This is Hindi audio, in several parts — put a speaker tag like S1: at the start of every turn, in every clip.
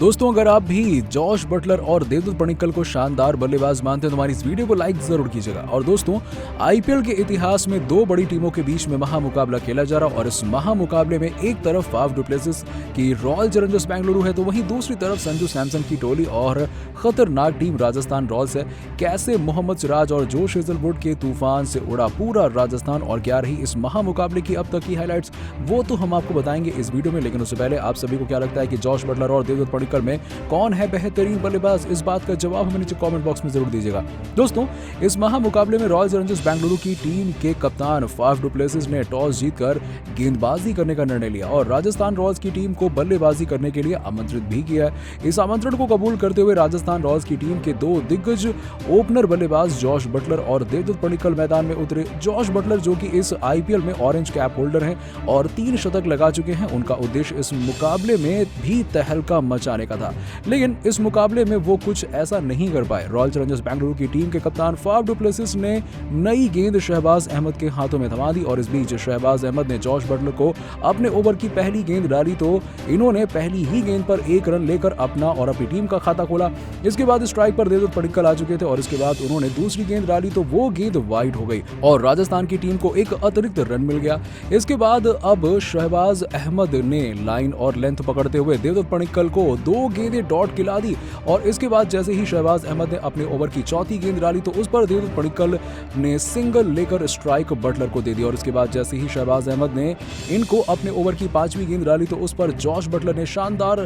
S1: दोस्तों, अगर आप भी जॉश बटलर और देवदत्त पडिक्कल को शानदार बल्लेबाज मानते हैं तो हमारी इस वीडियो को लाइक जरूर कीजिएगा। और दोस्तों, आईपीएल के इतिहास में दो बड़ी टीमों के बीच में महामुकाबला खेला जा रहा है और इस महामुकाबले में एक तरफ फाफ डु प्लेसिस की रॉयल चैलेंजर्स बेंगलुरु है तो वहीं दूसरी तरफ संजू सैमसन की टोली और खतरनाक टीम राजस्थान रॉयल्स है। कैसे मोहम्मद सिराज और जोश हेजलवुड के तूफान से उड़ा पूरा राजस्थान और क्या रही इस महामुकाबले की अब तक की हाइलाइट्स, वो तो हम आपको बताएंगे इस वीडियो में। लेकिन उससे पहले आप सभी को क्या लगता है कि जॉश बटलर और देवदत्त पडिक्कल में कौन है बेहतरीन बल्लेबाज, इस बात का जवाब हमें नीचे कमेंट बॉक्स में जरूर दीजिएगा। दोस्तों, इस महामुकाबले में रॉयल चैलेंजर्स बेंगलुरु की टीम के कप्तान फाफ डु प्लेसिस ने टॉस जीतकर गेंदबाजी करने का निर्णय लिया और राजस्थान रॉयल्स की टीम को बल्लेबाजी करने के लिए आमंत्रित भी किया। इस आमंत्रण को कबूल करते हुए राजस्थान रॉयल्स की टीम के दो दिग्गज ओपनर बल्लेबाज जॉश बटलर और देवदत्त पडिक्कल मैदान में उतरे। जॉश बटलर, जो कि इस आईपीएल में ऑरेंज कैप होल्डर हैं और 3 शतक लगा चुके हैं, उनका उद्देश्य इस मुकाबले में भी तहलका मचाने का था, लेकिन इस मुकाबले में वो कुछ ऐसा नहीं कर पाए। रॉयल चैलेंजर्स बेंगलुरु की टीम के कप्तान फाफ डु प्लेसिस ने नई गेंद शहबाज अहमद के हाथों में थमा दी और इस बीच शहबाज अहमद ने जॉश बटलर को अपने ओवर की पहली गेंद डाली तो इन्होंने पहली ही गेंद पर 1 रन लेकर अपना और अपनी टीम का खाता खोला। इसके बाद स्ट्राइक पर देवदत्त पडिक्कल आ चुके थे और इसके बाद उन्होंने दूसरी गेंद डाली तो वो गेंद वाइड हो गई और राजस्थान की टीम को एक अतिरिक्त रन मिल गया। इसके बाद अब शहबाज अहमद ने लाइन और लेंथ पकड़ते हुए देवदत्त पडिक्कल को 2 गेंदें डॉट खिला दी और इसके बाद जैसे ही शहबाज अहमद ने अपने ओवर की चौथी गेंद डाली तो उस पर देवदत्त पडिक्कल ने सिंगल लेकर स्ट्राइक बटलर को दे दी और इसके बाद जैसे ही शहबाज अहमद ने इनको अपने ओवर की 5वीं गेंद डाली तो उस पर जॉश बटलर ने शानदार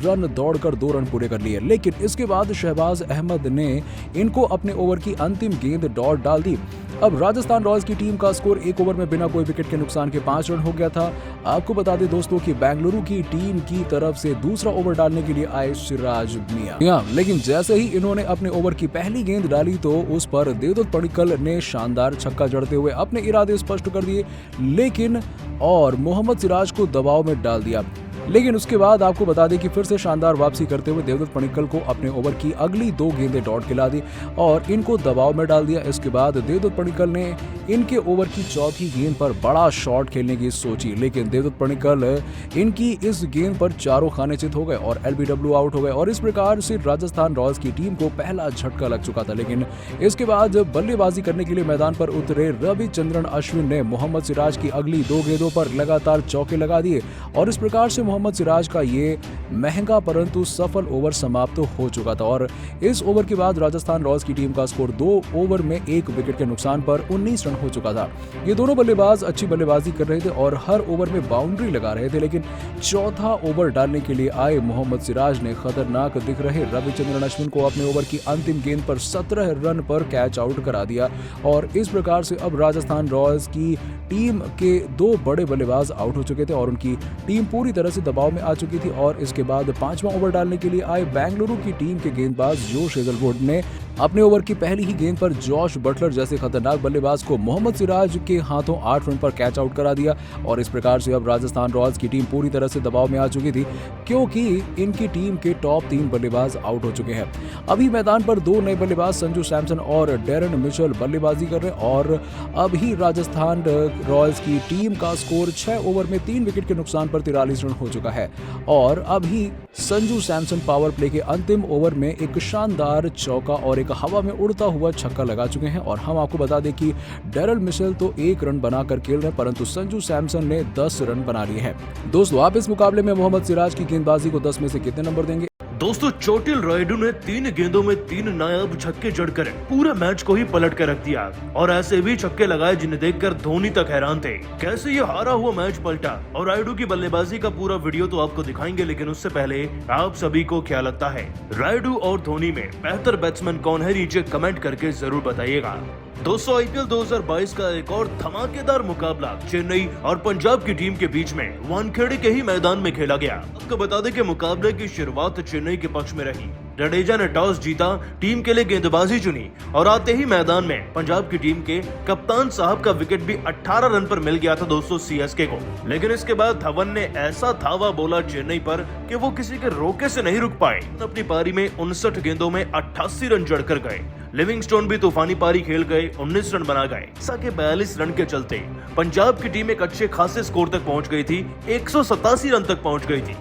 S1: रन दौड़कर 2 रन पूरे कर लिए। लेकिन इसके बाद शहबाज अहमद ने इनको अपने ओवर की अंतिम गेंद डॉट डाल दी। अब राजस्थान रॉयल्स की टीम का स्कोर 1 ओवर में बिना कोई विकेट के नुकसान के 5 रन हो गया था। आपको बता दें दोस्तों कि बेंगलुरु की टीम की तरफ से दूसरा ओवर डालने के लिए आए सिराज मियां, लेकिन जैसे ही इन्होंने अपने ओवर की पहली गेंद डाली तो उस पर देवदत्त पडिक्कल ने शानदार छक्का जड़ते हुए अपने इरादे स्पष्ट कर दिए, लेकिन और मोहम्मद सिराज को दबाव में डाल दिया। लेकिन उसके बाद आपको बता दें कि फिर से शानदार वापसी करते हुए देवदत्त पडिक्कल को अपने ओवर की अगली 2 गेंदें डॉट खिला दी और इनको दबाव में डाल दिया। इसके बाद देवदत्त पडिक्कल ने इनके ओवर की चौथी गेंद पर बड़ा शॉट खेलने की सोची, लेकिन देवदत्त पडिक्कल इनकी इस गेंद पर चारों खाने चित हो गए और एलबीडब्ल्यू आउट हो गए और इस प्रकार से राजस्थान रॉयल्स की टीम को पहला झटका लग चुका था। लेकिन इसके बाद बल्लेबाजी करने के लिए मैदान पर उतरे रविचंद्रन अश्विन ने मोहम्मद सिराज की अगली 2 गेंदों पर लगातार चौके लगा दिए और इस प्रकार से मोहम्मद सिराज का ये महंगा परंतु सफल ओवर समाप्त हो चुका था और इस ओवर के बाद राजस्थान रॉयल्स की टीम का स्कोर 2 ओवर में 1 विकेट के नुकसान पर 19 रन हो चुका था। ये दोनों बल्लेबाज अच्छी बल्लेबाजी कर रहे थे और हर ओवर में बाउंड्री लगा रहे थे, लेकिन चौथा ओवर डालने के लिए आए मोहम्मद सिराज ने खतरनाक दिख रहे रविचंद्रन अश्विन को अपने ओवर की अंतिम गेंद पर 17 रन पर कैच आउट करा दिया और इस प्रकार से अब राजस्थान रॉयल्स की टीम के 2 बड़े बल्लेबाज आउट हो चुके थे और उनकी टीम पूरी तरह से दबाव में आ चुकी थी। और इसके बाद 5वां ओवर डालने के लिए आए बेंगलुरु की टीम के गेंदबाज जोश हेजलवुड ने अपने ओवर की पहली ही गेंद पर जॉश बटलर जैसे खतरनाक बल्लेबाज को मोहम्मद सिराज के हाथों 8 रन पर कैच आउट करा दिया और इस प्रकार से अब राजस्थान रॉयल्स की टीम पूरी तरह से दबाव में आ चुकी थी क्योंकि इनकी टीम के टॉप 3 बल्लेबाज आउट हो चुके हैं। अभी मैदान पर 2 नए बल्लेबाज संजू सैमसन और डेरन मिचेल बल्लेबाजी कर रहे हैं और अभी राजस्थान रॉयल्स की टीम का स्कोर 6 ओवर में 3 विकेट के नुकसान पर 43 रन हो चुका है और अभी संजू सैमसन पावर प्ले के अंतिम ओवर में एक शानदार चौका और एक हवा में उड़ता हुआ छक्का लगा चुके हैं और हम आपको बता दें कि डेरल मिचेल तो 1 रन बनाकर खेल रहे हैं परंतु संजू सैमसन ने 10 रन बना लिए हैं। दोस्तों, आप इस मुकाबले में मोहम्मद सिराज की गेंदबाजी को 10 में से कितने नंबर देंगे?
S2: दोस्तों, चोटिल रायडू ने 3 गेंदों में 3 नायाब छक्के जड़कर पूरे मैच को ही पलट कर रख दिया और ऐसे भी छक्के लगाए जिन्हें देखकर धोनी तक हैरान थे कैसे ये हारा हुआ मैच पलटा। और रायडू की बल्लेबाजी का पूरा वीडियो तो आपको दिखाएंगे, लेकिन उससे पहले आप सभी को क्या लगता है रायडू और धोनी में बेहतर बैट्समैन कौन है, नीचे कमेंट करके जरूर बताइएगा। दोस्तों, आईपीएल 2022 का एक और धमाकेदार मुकाबला चेन्नई और पंजाब की टीम के बीच में वानखेड़े के ही मैदान में खेला गया। आपको बता दें कि मुकाबले की शुरुआत चेन्नई के पक्ष में रही। जडेजा ने टॉस जीता, टीम के लिए गेंदबाजी चुनी और आते ही मैदान में पंजाब की टीम के कप्तान साहब का विकेट भी 18 रन पर मिल गया था दोस्तों सीएसके को। लेकिन इसके बाद धवन ने ऐसा धावा बोला चेन्नई पर कि वो किसी के रोके से नहीं रुक पाए। अपनी पारी में 59 गेंदों में 88 रन जड़कर गए। लिविंगस्टोन भी तूफानी पारी खेल गए, 19 रन बना गए। के 42 रन के चलते पंजाब की टीम एक अच्छे खासे स्कोर तक पहुंच गई थी, 187 रन तक पहुंच गई थी।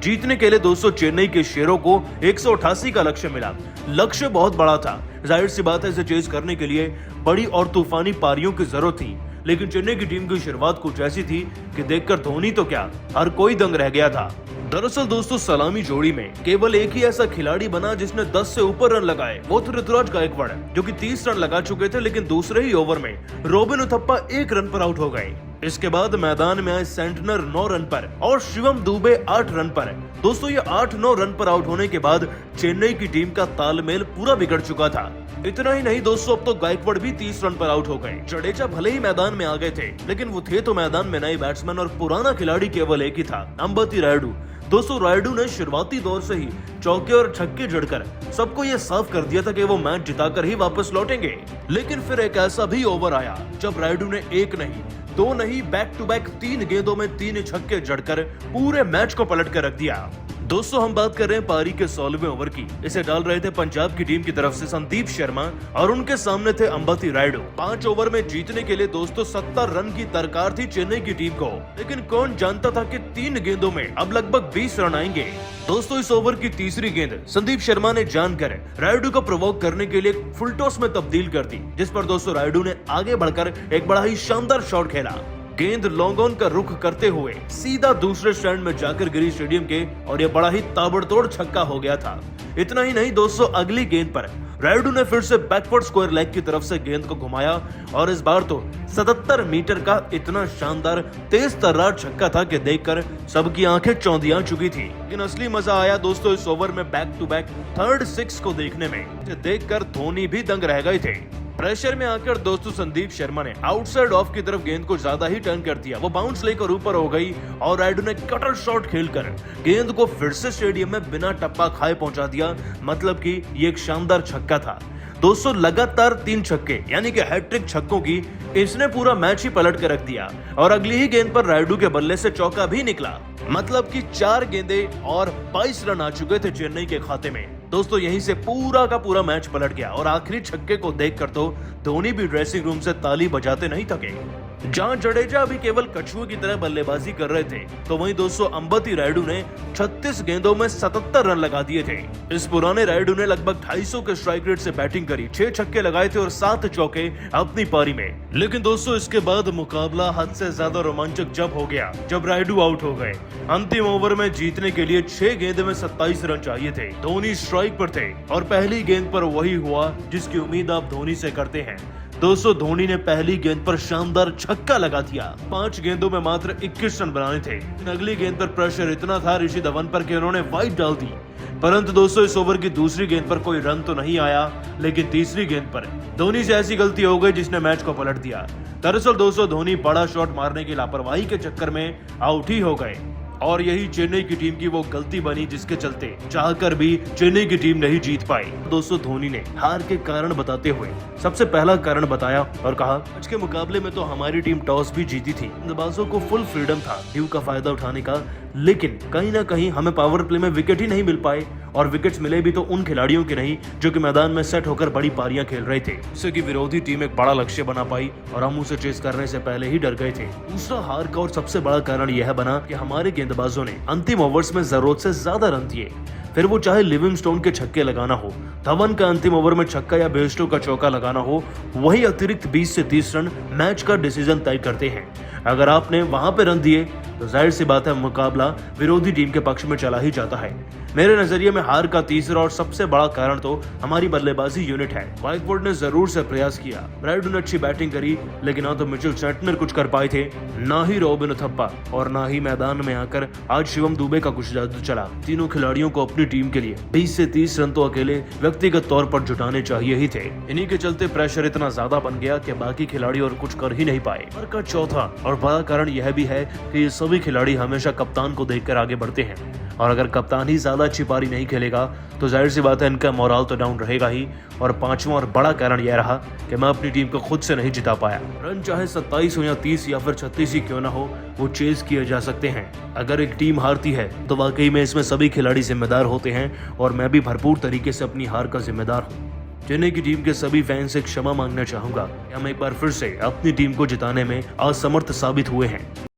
S2: जीतने के लिए दोस्तों चेन्नई के शेरों को 188 का लक्ष्य मिला। लक्ष्य बहुत बड़ा था, जाहिर सी बात है इसे चेज करने के लिए बड़ी और तूफानी पारियों की जरूरत थी, लेकिन चेन्नई की टीम की शुरुआत कुछ ऐसी थी कि देखकर धोनी तो क्या हर कोई दंग रह गया था। दरअसल दोस्तों सलामी जोड़ी में केवल एक ही ऐसा खिलाड़ी बना जिसने 10 से ऊपर रन लगाए, वो थे ऋतुराज गायकवाड़ जो कि 30 रन लगा चुके थे, लेकिन दूसरे ही ओवर में रॉबिन उथप्पा 1 रन पर आउट हो गए। इसके बाद मैदान में आए सेंटनर 9 रन पर और शिवम दुबे 8 रन पर। दोस्तों ये 8-9 रन पर आउट होने के बाद चेन्नई की टीम का तालमेल पूरा बिगड़ चुका था। इतना ही नहीं दोस्तों, अब तो गायकवाड़ भी 30 रन पर आउट हो गए। जडेजा भले ही मैदान में आ गए थे, लेकिन वो थे तो मैदान में नए बैट्समैन और पुराना खिलाड़ी केवल एक ही था, अंबती रायडू। दोस्तों रायडू ने शुरुआती दौर से ही चौके और छक्के जड़कर सबको ये साफ कर दिया था कि वो मैच जिताकर ही वापस लौटेंगे। लेकिन फिर एक ऐसा भी ओवर आया जब रायडू ने 1 नहीं 2 नहीं बैक टू बैक 3 गेंदों में 3 छक्के जड़कर पूरे मैच को पलट कर रख दिया। दोस्तों हम बात कर रहे हैं पारी के 16वें ओवर की। इसे डाल रहे थे पंजाब की टीम की तरफ से संदीप शर्मा और उनके सामने थे अंबती रायडू। 5 ओवर में जीतने के लिए दोस्तों 70 रन की दरकार थी चेन्नई की टीम को, लेकिन कौन जानता था कि 3 गेंदों में अब लगभग 20 रन आएंगे। दोस्तों इस ओवर की तीसरी गेंद संदीप शर्मा ने जानकर रायडू को प्रोवोक करने के लिए फुल टॉस में तब्दील कर दी, जिस पर दोस्तों रायडू ने आगे बढ़कर एक बड़ा ही शानदार शॉट खेला। गेंद लॉन्ग ऑन का रुख करते हुए सीधा दूसरे स्टैंड में जाकर गिरी स्टेडियम के और यह बड़ा ही ताबड़तोड़ छक्का हो गया था। इतना ही नहीं दोस्तों, अगली गेंद पर रायडू ने फिर से बैकवर्ड स्क्वायर लेग की तरफ से गेंद को घुमाया और इस बार तो 77 मीटर का इतना शानदार तेज तर्रार छक्का था कि देखकर सबकी आंखें चौंधिया चुकी थी। लेकिन असली मजा आया दोस्तों इस ओवर में बैक टू बैक 3rd 6 को देखने में, देखकर धोनी भी दंग रह गए थे। प्रेशर में आकर दोस्तों संदीप शर्मा ने आउटसाइड ऑफ की तरफ गेंद को ज्यादा ही टर्न कर दिया, वो बाउंस लेकर ऊपर हो गई और रायडू ने कटर शॉट खेलकर गेंद को फिर से स्टेडियम में बिना टप्पा खाए पहुंचा दिया। मतलब कि ये एक शानदार छक्का था। दोस्तों लगातार 3 छक्के यानी कि हैट्रिक छक्कों की इसने पूरा मैच ही पलट कर रख दिया और अगली ही गेंद पर रायडू के बल्ले से चौका भी निकला। मतलब कि 4 गेंदे और 22 रन आ चुके थे चेन्नई के खाते में। दोस्तों यहीं से पूरा का पूरा मैच पलट गया और आखिरी छक्के को देखकर तो धोनी भी ड्रेसिंग रूम से ताली बजाते नहीं थके। जहां जडेजा अभी केवल कछुए की तरह बल्लेबाजी कर रहे थे, तो वहीं दोस्तों अंबती रायडू ने 36 गेंदों में 77 रन लगा दिए थे। इस पुराने रायडू ने लगभग 250 के स्ट्राइक रेट से बैटिंग करी, 6 छक्के लगाए थे और 7 चौके अपनी पारी में। लेकिन दोस्तों इसके बाद मुकाबला हद से ज्यादा रोमांचक जब हो गया जब रायडू आउट हो गए। अंतिम ओवर में जीतने के लिए 6 गेंद में 27 रन चाहिए थे। धोनी स्ट्राइक पर थे और पहली गेंद पर वही हुआ जिसकी उम्मीद आप धोनी से करते हैं। दोस्तों धोनी ने पहली गेंद पर शानदार छक्का लगा दिया। 5 गेंदों में मात्र 21 रन बनाने थे। अगली गेंद पर प्रेशर इतना था ऋषि धवन पर कि उन्होंने वाइड डाल दी, परंतु दोस्तों इस ओवर की दूसरी गेंद पर कोई रन तो नहीं आया, लेकिन तीसरी गेंद पर धोनी से ऐसी गलती हो गई जिसने मैच को पलट दिया। दरअसल दोस्तों धोनी बड़ा शॉट मारने की लापरवाही के चक्कर में आउट ही हो गए और यही चेन्नई की टीम की वो गलती बनी जिसके चलते चाहकर भी चेन्नई की टीम नहीं जीत पाई। दोस्तों धोनी ने हार के कारण बताते हुए सबसे पहला कारण बताया और कहा, आज के मुकाबले में तो हमारी टीम टॉस भी जीती थी, गेंदबाजों को फुल फ्रीडम था ड्यू का फायदा उठाने का, लेकिन कहीं ना कहीं हमें पावर प्ले में विकेट ही नहीं मिल पाए और विकेट्स मिले भी तो उन खिलाड़ियों के नहीं जो कि मैदान में सेट होकर बड़ी पारियां खेल रहे थे, जिससे कि विरोधी टीम एक बड़ा लक्ष्य बना पाई और हम उसे चेस करने से पहले ही डर गए थे। दूसरा हार का और सबसे बड़ा कारण यह बना कि हमारे गेंदबाजों ने अंतिम ओवर्स में जरूरत से ज्यादा रन दिए, फिर वो चाहे लिविंगस्टोन के छक्के लगाना हो, धवन का अंतिम ओवर में छक्का या बेस्टो का चौका लगाना हो, वही अतिरिक्त 20 से 30 रन मैच का डिसीजन तय करते हैं। अगर आपने वहां पे रन दिए तो जाहिर सी बात है मुकाबला विरोधी टीम के पक्ष में चला ही जाता है। मेरे नजरिए में हार का तीसरा और सबसे बड़ा कारण तो हमारी बल्लेबाजी यूनिट है। गायकवाड़ ने जरूर से प्रयास किया, रायडू ने अच्छी बैटिंग करी, लेकिन ना तो मिचेल सेंटनर कुछ कर पाए थे, ना ही रॉबिन उथप्पा और ना ही मैदान में आकर आज शिवम दुबे का कुछ जादू चला। तीनों खिलाड़ियों को अपनी टीम के लिए 20 से 30 रन तो अकेले व्यक्तिगत तौर पर जुटाने चाहिए ही थे। इन्हीं के चलते प्रेशर इतना ज्यादा बन गया कि बाकी खिलाड़ी और कुछ कर ही नहीं पाए। हार का चौथा और बड़ा कारण यह भी है कि ये सभी खिलाड़ी हमेशा कप्तान को देखकर आगे बढ़ते हैं और अगर कप्तान ही ज्यादा अच्छी पारी नहीं खेलेगा तो जाहिर सी बात है इनका मोराल तो डाउन रहेगा ही। और पांचवा और बड़ा कारण यह रहा कि मैं अपनी टीम को खुद से नहीं जिता पाया। रन चाहे 27 हो या 30 या फिर 36 ही क्यों ना हो, वो चेज किए जा सकते हैं। अगर एक टीम हारती है तो वाकई में इसमें सभी खिलाड़ी जिम्मेदार होते हैं और मैं भी भरपूर तरीके से अपनी हार का जिम्मेदार हूँ। चेन्नई की टीम के सभी फैंस से क्षमा मांगना चाहूंगा कि हम एक बार फिर से अपनी टीम को जिताने में असमर्थ साबित हुए हैं।